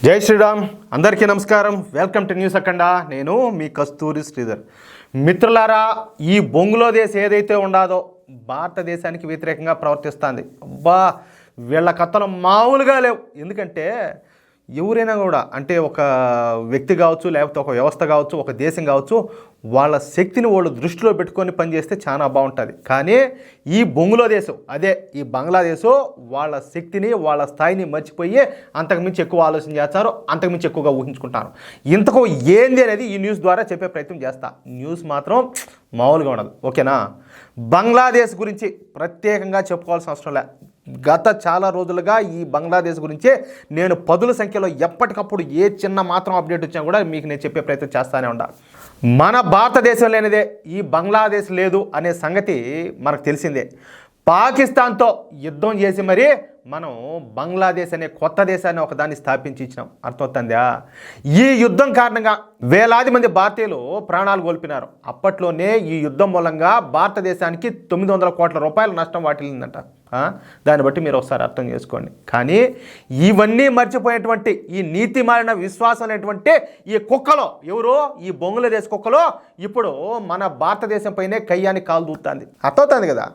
జై శ్రీరామ్. అందరికీ నమస్కారం. వెల్కమ్ టు న్యూస్ అఖండ. నేను మీ కస్తూరి శ్రీధర్. మిత్రులారా, ఈ బంగ్లాదేశ్ ఏదైతే ఉండాదో భారతదేశానికి వ్యతిరేకంగా ప్రవర్తిస్తుంది. అబ్బా, వీళ్ళ కథలు మామూలుగా లేవు. ఎందుకంటే ఎవరైనా కూడా అంటే ఒక వ్యక్తి కావచ్చు, లేకపోతే ఒక వ్యవస్థ కావచ్చు, ఒక దేశం కావచ్చు, వాళ్ళ శక్తిని వాళ్ళు దృష్టిలో పెట్టుకొని పనిచేస్తే చాలా బాగుంటుంది. కానీ ఈ బంగ్లాదేశ్, అదే ఈ బంగ్లాదేశ్ వాళ్ళ శక్తిని, వాళ్ళ స్థాయిని మర్చిపోయి అంతకుమించి ఎక్కువ ఆలోచన చేస్తారు, అంతకుమించి ఎక్కువగా ఊహించుకుంటారు. ఇంతకు ఏంది అనేది ఈ న్యూస్ ద్వారా చెప్పే ప్రయత్నం చేస్తా. న్యూస్ మాత్రం మామూలుగా ఉండదు, ఓకేనా? బంగ్లాదేశ్ గురించి ప్రత్యేకంగా చెప్పుకోవాల్సిన అవసరం లే. గత చాలా రోజులుగా ఈ బంగ్లాదేశ్ గురించే నేను పదుల సంఖ్యలో ఎప్పటికప్పుడు ఏ చిన్న మాత్రం అప్డేట్ వచ్చినా కూడా మీకు నేను చెప్పే ప్రయత్నం చేస్తానే ఉండా. మన భారతదేశం లేనిదే ఈ బంగ్లాదేశ్ లేదు అనే సంగతి మనకు తెలిసిందే. పాకిస్తాన్తో యుద్ధం చేసి మరీ మనం బంగ్లాదేశ్ అనే కొత్త దేశాన్ని ఒకదాన్ని స్థాపించి ఇచ్చినాం. అర్థమవుతుందా? ఈ యుద్ధం కారణంగా వేలాది మంది భారతీయులు ప్రాణాలు కోల్పోయినారు. అప్పట్లోనే ఈ యుద్ధం మూలంగా భారతదేశానికి 900 కోట్ల రూపాయల నష్టం వాటిల్లిందంట. దాన్ని బట్టి మీరు ఒకసారి అర్థం చేసుకోండి. కానీ ఇవన్నీ మర్చిపోయేటువంటి ఈ నీతి మాలిన విశ్వాసం అనేటువంటి ఈ కుక్కలో ఎవరో ఈ బంగ్లాదేశ్ కుక్కలో ఇప్పుడు మన భారతదేశం పైనే కయ్యాన్ని కాలు దూస్తుంది. అర్థమవుతుంది కదా?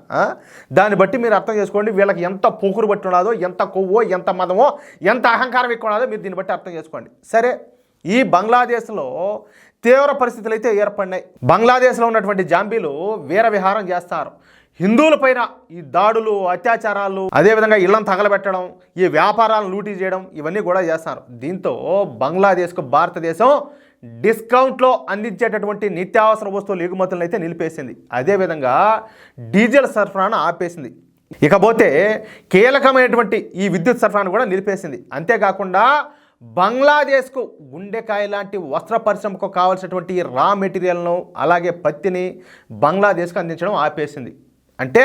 దాన్ని బట్టి మీరు అర్థం చేసుకోండి. వీళ్ళకి ఎంత పోకురు బట్టి ఉన్నదో, ఎంత కొవ్వో, ఎంత మదమో, ఎంత అహంకారం ఎక్కువ ఉన్నదో మీరు దీన్ని బట్టి అర్థం చేసుకోండి. సరే, ఈ బంగ్లాదేశ్లో తీవ్ర పరిస్థితులు అయితే ఏర్పడినాయి. బంగ్లాదేశ్లో ఉన్నటువంటి జాంబీలు వీర విహారం చేస్తారు. హిందువులపైన ఈ దాడులు, అత్యాచారాలు, అదేవిధంగా ఇళ్లను తగలబెట్టడం, ఈ వ్యాపారాలను లూటీ చేయడం, ఇవన్నీ కూడా చేస్తారు. దీంతో బంగ్లాదేశ్కు భారతదేశం డిస్కౌంట్లో అందించేటటువంటి నిత్యావసర వస్తువుల ఎగుమతులను అయితే నిలిపేసింది. అదేవిధంగా డీజిల్ సరఫరాను ఆపేసింది. ఇకపోతే కీలకమైనటువంటి ఈ విద్యుత్ సరఫరాను కూడా నిలిపేసింది. అంతేకాకుండా బంగ్లాదేశ్కు గుండెకాయ లాంటి వస్త్ర పరిశ్రమకు కావాల్సినటువంటి రా మెటీరియల్ను, అలాగే పత్తిని బంగ్లాదేశ్కు అందించడం ఆపేసింది. అంటే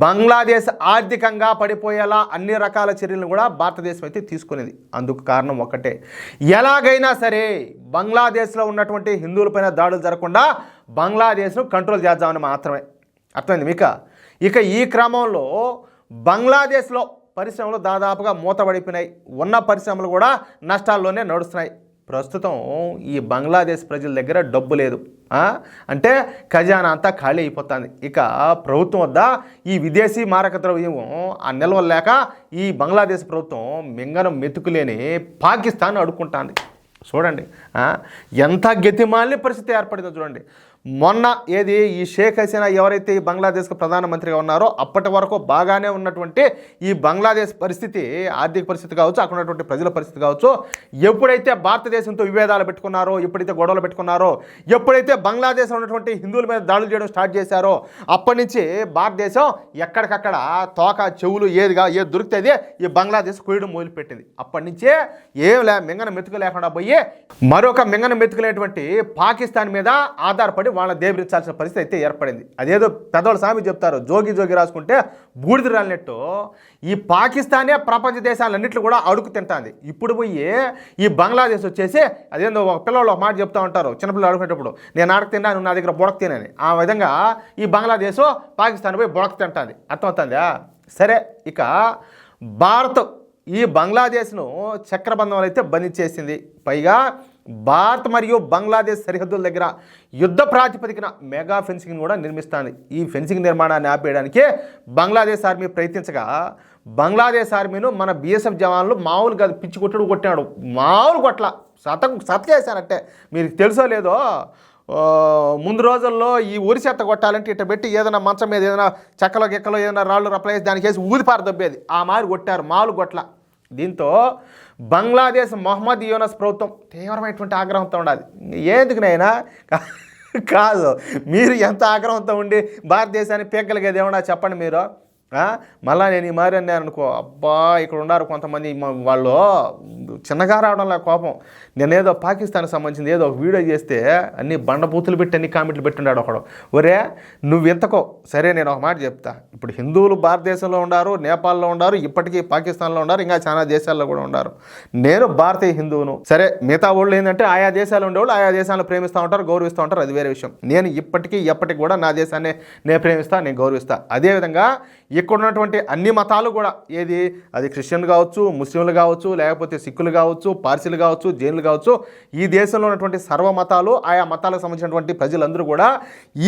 బంగ్లాదేశ్ ఆర్థికంగా పడిపోయేలా అన్ని రకాల చర్యలను కూడా భారతదేశం అయితే తీసుకునేది. అందుకు కారణం ఒక్కటే, ఎలాగైనా సరే బంగ్లాదేశ్లో ఉన్నటువంటి హిందువులపైన దాడులు జరగకుండా బంగ్లాదేశ్ను కంట్రోల్ చేద్దామని మాత్రమే. అర్థమైంది మీకు? ఇక ఈ క్రమంలో బంగ్లాదేశ్లో పరిశ్రమలు దాదాపుగా మూతపడిపోయినాయి. ఉన్న పరిశ్రమలు కూడా నష్టాల్లోనే నడుస్తున్నాయి. ప్రస్తుతం ఈ బంగ్లాదేశ్ ప్రజల దగ్గర డబ్బు లేదు, అంటే ఖజానా అంతా ఖాళీ అయిపోతుంది. ఇక ప్రభుత్వం వద్ద ఈ విదేశీ మారక ద్రవ్యం ఆ నిల్వలు లేక ఈ బంగ్లాదేశ్ ప్రభుత్వం మింగనం మెతుకులేని పాకిస్తాన్ అడుక్కుంటుంది. చూడండి ఎంత గతిమాలిన పరిస్థితి ఏర్పడిందో చూడండి. మొన్న ఈ షేక్ హసీనా ఎవరైతే ఈ బంగ్లాదేశ్కు ప్రధానమంత్రిగా ఉన్నారో అప్పటి వరకు బాగానే ఉన్నటువంటి ఈ బంగ్లాదేశ్ పరిస్థితి, ఆర్థిక పరిస్థితి కావచ్చు, అక్కడ ఉన్నటువంటి ప్రజల పరిస్థితి కావచ్చు, ఎప్పుడైతే భారతదేశంతో విభేదాలు పెట్టుకున్నారో, ఎప్పుడైతే గొడవలు పెట్టుకున్నారో, ఎప్పుడైతే బంగ్లాదేశ్లో ఉన్నటువంటి హిందువుల మీద దాడులు చేయడం స్టార్ట్ చేశారో అప్పటి నుంచి భారతదేశం ఎక్కడికక్కడ తోక చెవులు ఏది దొరికితే ఈ బంగ్లాదేశ్ కుయ్యడం మొదలుపెట్టింది. అప్పటి నుంచే మింగన మెతుకు లేకుండా పోయి మరొక మింగన మెతుకునేటువంటి పాకిస్తాన్ మీద ఆధారపడి వాళ్ళ దేవరించాల్సిన పరిస్థితి అయితే ఏర్పడింది. అదేదో పెద్దవాళ్ళు సామి చెప్తారు, జోగి జోగి రాసుకుంటే బూడిద రాలినట్టు ఈ పాకిస్తానే ప్రపంచ దేశాలన్నింటిలో కూడా అడుగు తింటుంది. ఇప్పుడు పోయి ఈ బంగ్లాదేశ్ వచ్చేసి అదేందో ఒక పిల్లలు ఒక మాట చెప్తూ ఉంటారు, చిన్నపిల్లలు అడుగునేటప్పుడు, నేను ఆడకు తిన్నా, నువ్వు నా దగ్గర బొడక తినని. ఆ విధంగా ఈ బంగ్లాదేశ్ పాకిస్తాన్ పోయి బొడక తింటుంది. అర్థమవుతుందా? సరే, ఇక భారత్ ఈ బంగ్లాదేశ్ను చక్రబంధంలో అయితే బంధించేసింది. పైగా భారత్ మరియు బంగ్లాదేశ్ సరిహద్దుల దగ్గర యుద్ధ ప్రాతిపదికన మెగా ఫెన్సింగ్ కూడా నిర్మిస్తుంది. ఈ ఫెన్సింగ్ నిర్మాణాన్ని ఆపేయడానికి బంగ్లాదేశ్ ఆర్మీ ప్రయత్నించగా బంగ్లాదేశ్ ఆర్మీను మన బీఎస్ఎఫ్ జవాన్లు మామూలుగా పిచ్చి కొట్టినాడు. మామూలు కొట్ల సతకేశారంటే మీకు తెలుసో లేదో, ముందు రోజుల్లో ఈ ఊరి చెత్త కొట్టాలంటే ఇట్ట పెట్టి ఏదైనా మంచం మీద ఏదైనా చెక్కలో గిక్కలో ఏదైనా రాళ్ళు రప్పలేసి దానికి వేసి ఊదిపారు దబ్బేది. ఆ మారి కొట్టారు, మామూలు కొట్ల. దీంతో బంగ్లాదేశ్ మొహమ్మద్ యూనస్ ప్రభుత్వం తీవ్రమైనటువంటి ఆగ్రహంతో ఉండాలి. ఎందుకునైనా కాదు, మీరు ఎంత ఆగ్రహంతో ఉండి భారతదేశాన్ని పీకగలిగేది ఏమన్నా చెప్పండి మీరు. మళ్ళీ నేను ఈ మారి అన్నాను అనుకో, అబ్బా ఇక్కడ ఉన్నారు కొంతమంది వాళ్ళు చిన్నగా రావడం లేక కోపం. నేనేదో పాకిస్తాన్కి సంబంధించింది ఏదో ఒక వీడియో చేస్తే అన్ని బండబూతులు పెట్టి అన్ని కామెంట్లు పెట్టున్నాడు ఒకడు. ఒరే నువ్వు ఎంతకో సరే, నేను ఒక మాట చెప్తా. ఇప్పుడు హిందువులు భారతదేశంలో ఉన్నారు, నేపాల్లో ఉన్నారు, ఇప్పటికీ పాకిస్తాన్లో ఉన్నారు, ఇంకా చాలా దేశాల్లో కూడా ఉన్నారు. నేను భారతీయ హిందువును. సరే, మిగతా వాళ్ళు ఏంటంటే ఆయా దేశాలు ఉండేవాళ్ళు ఆయా దేశాలను ప్రేమిస్తూ ఉంటారు, గౌరవిస్తూ ఉంటారు, అది వేరే విషయం. నేను ఇప్పటికీ ఎప్పటికి కూడా నా దేశాన్ని నేను ప్రేమిస్తా, నేను గౌరవిస్తా. అదేవిధంగా ఇక్కడ ఉన్నటువంటి అన్ని మతాలు కూడా ఏది అది క్రిస్టియన్లు కావచ్చు, ముస్లింలు కావచ్చు, లేకపోతే సిక్కులు కావచ్చు, పార్సీలు కావచ్చు, జైన్లు కావచ్చు, ఈ దేశంలో ఉన్నటువంటి సర్వ మతాలు ఆయా మతాలకు సంబంధించినటువంటి ప్రజలందరూ కూడా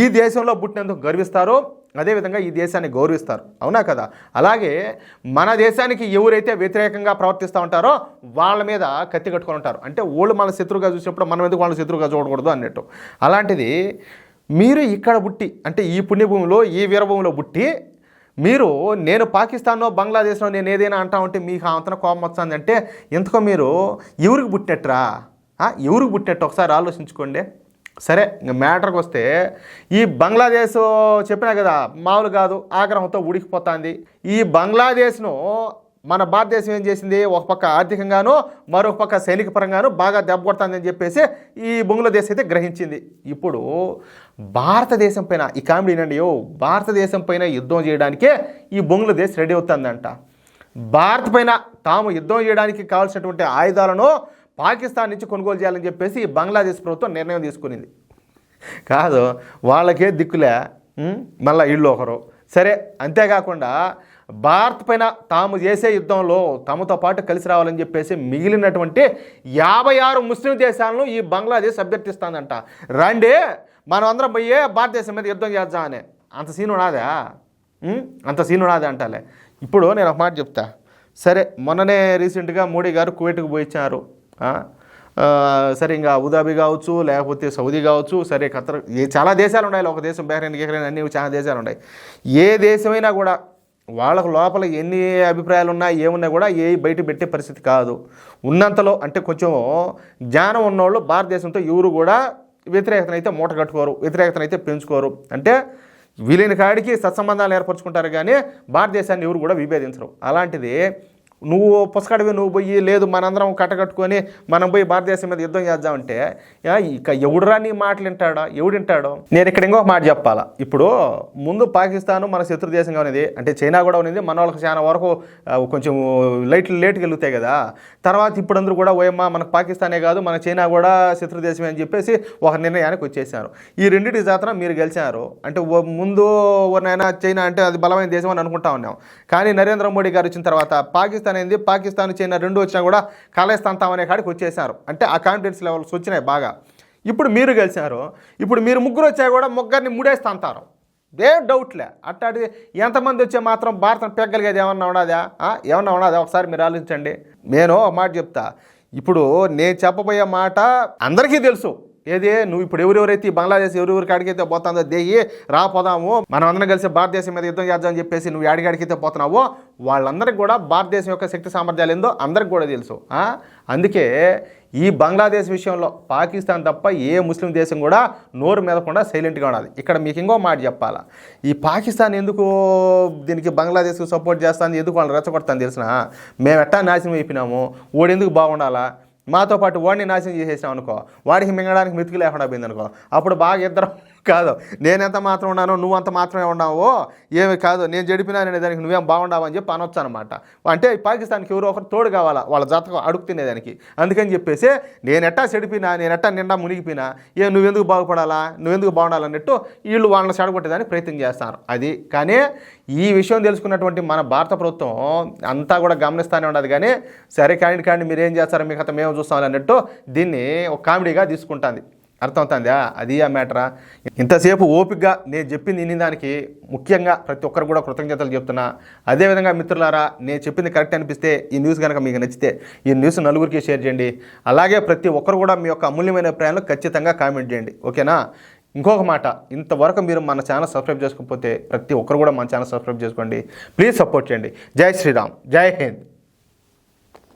ఈ దేశంలో పుట్టినందుకు గర్విస్తారు, అదేవిధంగా ఈ దేశాన్ని గౌరవిస్తారు. అవునా కదా? అలాగే మన దేశానికి ఎవరైతే వ్యతిరేకంగా ప్రవర్తిస్తూ ఉంటారో వాళ్ళ మీద కత్తి కట్టుకొని ఉంటారు. అంటే వాళ్ళు మన శత్రువుగా చూసినప్పుడు మనం ఎందుకు వాళ్ళని శత్రువుగా చూడకూడదు అన్నట్టు. అలాంటిది మీరు ఇక్కడ పుట్టి, అంటే ఈ పుణ్యభూమిలో ఈ వీరభూమిలో పుట్టి మీరు నేను పాకిస్తాన్లో బంగ్లాదేశ్లో నేను ఏదైనా అంటా ఉంటే మీకు అంతన కోపం వస్తుందంటే ఎందుకో మీరు ఎవరికి పుట్టినట్రా? ఎవరికి పుట్టినట్టు ఒకసారి ఆలోచించుకోండి. సరే, ఇంకా మ్యాటర్కి వస్తే ఈ బంగ్లాదేశ్ చెప్పినా కదా మామూలు కాదు, ఆగ్రహంతో ఉడికిపోతుంది. ఈ బంగ్లాదేశ్ను మన భారతదేశం ఏం చేసింది, ఒక పక్క ఆర్థికంగాను మరొక పక్క సైనిక పరంగాను బాగా దెబ్బ కొడుతుందని చెప్పేసి ఈ బంగ్లాదేశ్ అయితే గ్రహించింది. ఇప్పుడు భారతదేశం పైన ఈ కామెడీ అండి, భారతదేశం పైన యుద్ధం చేయడానికే ఈ బంగ్లాదేశ్ రెడీ అవుతుందంట. భారత్ పైన తాము యుద్ధం చేయడానికి కావాల్సినటువంటి ఆయుధాలను పాకిస్తాన్ నుంచి కొనుగోలు చేయాలని చెప్పేసి బంగ్లాదేశ్ ప్రభుత్వం నిర్ణయం తీసుకునింది. కాదు వాళ్ళకే దిక్కులే, మళ్ళీ ఇళ్ళు ఒకరు. సరే, అంతేకాకుండా భారత్ పైన తాము చేసే యుద్ధంలో తమతో పాటు కలిసి రావాలని చెప్పేసి మిగిలినటువంటి 56 ముస్లిం దేశాలను ఈ బంగ్లాదేశ్ అభ్యర్థిస్తుందంట. రండి మనం అందరం పోయే భారతదేశం మీద యుద్ధం చేద్దామని. అంత సీను నాదా? అంత సీను నాదే అంటాలే. ఇప్పుడు నేను ఒక మాట చెప్తా. సరే, మొన్ననే రీసెంట్గా మోడీ గారు కువైట్కు పోయించారు. సరే, ఇంకా అబుదాబి కావచ్చు, లేకపోతే సౌదీ కావచ్చు, సరే ఖతర్, చాలా దేశాలు ఉన్నాయి. ఒక దేశం బహ్రెయిన్ గెహ్రెయిన్ అన్నీ చాలా దేశాలు ఉన్నాయి. ఏ దేశమైనా కూడా వాళ్ళకు లోపల ఎన్ని అభిప్రాయాలు ఉన్నా ఏమున్నా కూడా బయట పెట్టే పరిస్థితి కాదు. ఉన్నంతలో అంటే కొంచెం జ్ఞానం ఉన్నవాళ్ళు భారతదేశంతో ఎవరు కూడా వ్యతిరేకతనైతే మూట కట్టుకోరు, వ్యతిరేకతనైతే పెంచుకోరు. అంటే వీలైన కాడికి సత్సంబంధాలు ఏర్పరచుకుంటారు, కానీ భారతదేశాన్ని ఎవరు కూడా విభేదించరు. అలాంటిది నువ్వు పుస్తకాడివి నువ్వు పోయి లేదు మనందరం కట్టకట్టుకొని మనం పోయి భారతదేశం మీద యుద్ధం చేద్దామంటే ఇక ఎవడురా నీ మాటలు వింటాడా? ఎవడింటాడో? నేను ఇక్కడ ఇంకొక మాట చెప్పాలా. ఇప్పుడు ముందు పాకిస్తాను మన శత్రు దేశంగా ఉన్నది, అంటే చైనా కూడా ఉన్నది. మన వాళ్ళకి చాలా వరకు కొంచెం లేట్గా వెళ్తాయి కదా. తర్వాత ఇప్పుడు అందరూ కూడా ఓయమ్మా మనకు పాకిస్తానే కాదు మన చైనా కూడా శత్రు దేశమే అని చెప్పేసి ఒక నిర్ణయానికి వచ్చేసారు. ఈ రెండింటి జాతర మీరు గెలిచారు. అంటే ముందు ఎవరినైనా చైనా అంటే అది బలమైన దేశం అని అనుకుంటా ఉన్నాం, కానీ నరేంద్ర మోడీ గారు వచ్చిన తర్వాత పాకిస్తాన్ చైనా రెండు వచ్చినా కూడా కాలేస్తాంతామనే కాడికి వచ్చేసారు. అంటే ఆ కాన్ఫిడెన్స్ లెవెల్స్ వచ్చినాయి బాగా. ఇప్పుడు మీరు గెలిచారు. ఇప్పుడు మీరు ముగ్గురు వచ్చా కూడా ముగ్గురిని ముడేస్తాంతారు, ఏం డౌట్లే. అట్టాడి ఎంతమంది వచ్చే మాత్రం భారతం పెగ్గలిగేది ఏమన్నా ఉన్నదా? ఒకసారి మీరు ఆలోచించండి. నేను ఒక మాట చెప్తా. ఇప్పుడు నేను చెప్పబోయే మాట అందరికీ తెలుసు. ఏది నువ్వు ఇప్పుడు ఎవరెవరైతే ఈ బంగ్లాదేశ్ ఎవరెవరికి అడిగైతే పోతుందో దేయి రాపోదాము మనం అందరం కలిసి భారతదేశం మీద యుద్ధం చేద్దామని చెప్పేసి నువ్వు అడిగడిగితే పోతున్నావో వాళ్ళందరికీ కూడా భారతదేశం యొక్క శక్తి సామర్థ్యాలు ఏందో అందరికి కూడా తెలుసు. అందుకే ఈ బంగ్లాదేశ్ విషయంలో పాకిస్తాన్ తప్ప ఏ ముస్లిం దేశం కూడా నోరు మెదకుండా సైలెంట్గా ఉండాలి. ఇక్కడ మీకు ఇంకో మాట చెప్పాలా. ఈ పాకిస్తాన్ ఎందుకు దీనికి బంగ్లాదేశ్కి సపోర్ట్ చేస్తాను, ఎందుకు వాళ్ళని రెచ్చగొడతాను తెలిసిన? మేము ఎట్టా నాశనం అయిపోయినాము, ఓడి ఎందుకు బాగుండాలా, మాతో పాటు వాడిని నాశనం చేసేసాం అనుకో, వాడికి మింగడానికి మెతుకు లేకుండా పోయింది అనుకో, అప్పుడు బాగా ఇద్దరం కాదు నేనెంత మాత్రం ఉన్నానో నువ్వు అంత మాత్రమే ఉన్నావో ఏమి కాదు నేను జడిపినా నేను దానికి నువ్వేం బాగుండావు అని చెప్పి అనొచ్చు అనమాట. అంటే పాకిస్తాన్కి ఎవరో ఒకరు తోడు కావాలా వాళ్ళ జాతకం అడుగు తినేదానికి. అందుకని చెప్పేసి నేనెట్టా చెడిపినా నేనెట్టా నిండా మునిగిపోయినా నువ్వెందుకు బాగుపడాలా నువ్వెందుకు బాగుండాలన్నట్టు వీళ్ళు వాళ్ళని చెడగొట్టేదానికి ప్రయత్నం చేస్తారు. అది కానీ ఈ విషయం తెలుసుకున్నటువంటి మన భారత ప్రభుత్వం అంతా కూడా గమనిస్తూనే ఉండదు. కానీ సరే కానీ మీరేం చేస్తారో మీకు అంతా మేము చూస్తాం అన్నట్టు దీన్ని ఒక కామెడీగా తీసుకుంటుంది. అర్థమవుతుందా? అది ఆ మ్యాటరా. ఇంతసేపు ఓపికగా నేను చెప్పింది విని దానికి ముఖ్యంగా ప్రతి ఒక్కరు కూడా కృతజ్ఞతలు చెప్తున్నా. అదేవిధంగా మిత్రులారా, నేను చెప్పింది కరెక్ట్ అనిపిస్తే ఈ న్యూస్ కనుక మీకు నచ్చితే ఈ న్యూస్ నలుగురికి షేర్ చేయండి. అలాగే ప్రతి ఒక్కరు కూడా మీ యొక్క అమూల్యమైన అభిప్రాయాలు ఖచ్చితంగా కామెంట్ చేయండి, ఓకేనా? ఇంకొక మాట, ఇంతవరకు మీరు మన ఛానల్ సబ్స్క్రైబ్ చేసుకోకపోతే ప్రతి ఒక్కరు కూడా మన ఛానల్ సబ్స్క్రైబ్ చేసుకోండి. ప్లీజ్ సపోర్ట్ చేయండి. జై శ్రీరామ్, జై హింద్.